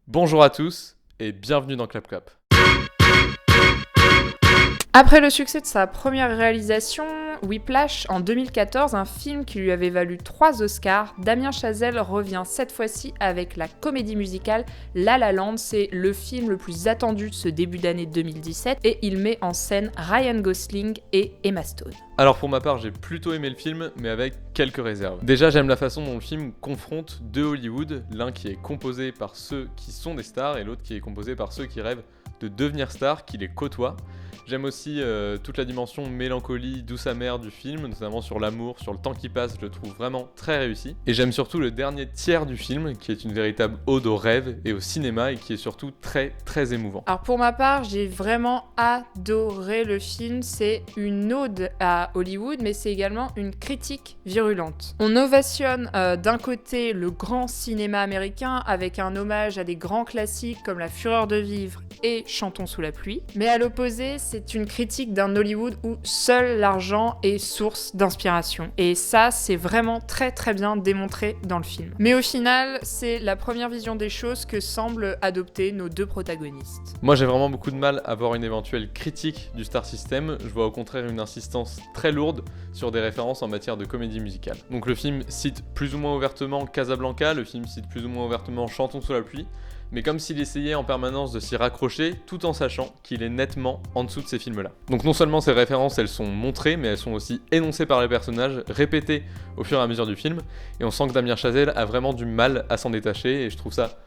Bonjour à tous et bienvenue dans Clap Clap. Après le succès de sa première réalisation, Whiplash, en 2014, un film qui lui avait valu 3 Oscars, Damien Chazelle revient cette fois-ci avec la comédie musicale La La Land. C'est le film le plus attendu de ce début d'année 2017 et il met en scène Ryan Gosling et Emma Stone. Alors pour ma part, j'ai plutôt aimé le film, mais avec quelques réserves. Déjà, j'aime la façon dont le film confronte deux Hollywood, l'un qui est composé par ceux qui sont des stars et l'autre qui est composé par ceux qui rêvent de devenir stars, qui les côtoient. J'aime aussi toute la dimension mélancolie, douce amère du film, notamment sur l'amour, sur le temps qui passe, je le trouve vraiment très réussi. Et j'aime surtout le dernier tiers du film, qui est une véritable ode au rêve et au cinéma, et qui est surtout très très émouvant. Alors pour ma part, j'ai vraiment adoré le film. C'est une ode à Hollywood, mais c'est également une critique virulente. On ovationne d'un côté le grand cinéma américain avec un hommage à des grands classiques comme La Fureur de vivre et Chantons sous la pluie, mais à l'opposé, c'est une critique d'un Hollywood où seul l'argent est source d'inspiration. Et ça, c'est vraiment très très bien démontré dans le film. Mais au final, c'est la première vision des choses que semblent adopter nos deux protagonistes. Moi, j'ai vraiment beaucoup de mal à voir une éventuelle critique du Star System. Je vois au contraire une insistance très lourde sur des références en matière de comédie musicale. Donc le film cite plus ou moins ouvertement Casablanca, le film cite plus ou moins ouvertement Chantons sous la pluie, mais comme s'il essayait en permanence de s'y raccrocher, tout en sachant qu'il est nettement en dessous de ces films-là. Donc non seulement ces références, elles sont montrées, mais elles sont aussi énoncées par les personnages, répétées au fur et à mesure du film, et on sent que Damien Chazelle a vraiment du mal à s'en détacher, et je trouve ça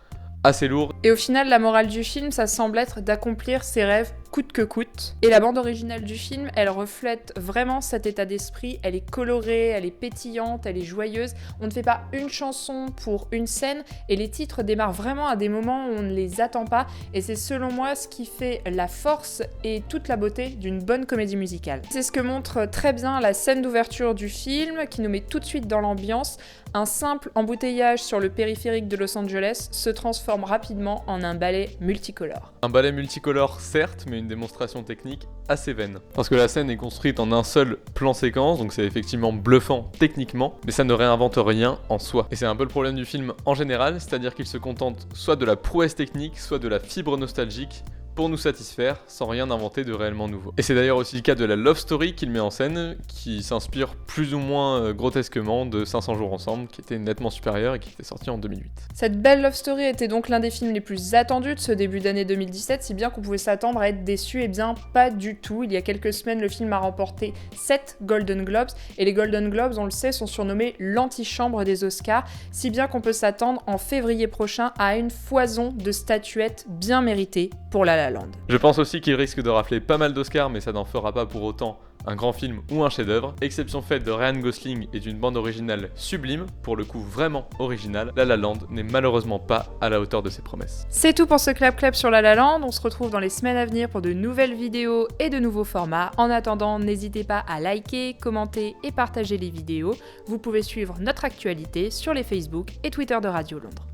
assez lourd. Et au final, la morale du film, ça semble être d'accomplir ses rêves coûte que coûte. Et la bande originale du film, elle reflète vraiment cet état d'esprit. Elle est colorée, elle est pétillante, elle est joyeuse. On ne fait pas une chanson pour une scène et les titres démarrent vraiment à des moments où on ne les attend pas. Et c'est selon moi ce qui fait la force et toute la beauté d'une bonne comédie musicale. C'est ce que montre très bien la scène d'ouverture du film qui nous met tout de suite dans l'ambiance. Un simple embouteillage sur le périphérique de Los Angeles se transforme rapidement en un ballet multicolore. Un ballet multicolore certes, mais une démonstration technique assez vaine. Parce que la scène est construite en un seul plan séquence, donc c'est effectivement bluffant techniquement, mais ça ne réinvente rien en soi. Et c'est un peu le problème du film en général, c'est-à-dire qu'il se contente soit de la prouesse technique, soit de la fibre nostalgique, pour nous satisfaire, sans rien inventer de réellement nouveau. Et c'est d'ailleurs aussi le cas de la love story qu'il met en scène, qui s'inspire plus ou moins grotesquement de 500 jours ensemble, qui était nettement supérieur et qui était sorti en 2008. Cette belle love story était donc l'un des films les plus attendus de ce début d'année 2017, si bien qu'on pouvait s'attendre à être déçu, et bien pas du tout. Il y a quelques semaines, le film a remporté 7 Golden Globes, et les Golden Globes, on le sait, sont surnommés l'antichambre des Oscars, si bien qu'on peut s'attendre en février prochain à une foison de statuettes bien méritées pour La La Land. Je pense aussi qu'il risque de rafler pas mal d'Oscars, mais ça n'en fera pas pour autant un grand film ou un chef-d'œuvre. Exception faite de Ryan Gosling et d'une bande originale sublime, pour le coup vraiment originale, La La Land n'est malheureusement pas à la hauteur de ses promesses. C'est tout pour ce Clap Clap sur La La Land. On se retrouve dans les semaines à venir pour de nouvelles vidéos et de nouveaux formats. En attendant, n'hésitez pas à liker, commenter et partager les vidéos. Vous pouvez suivre notre actualité sur les Facebook et Twitter de Radio Londres.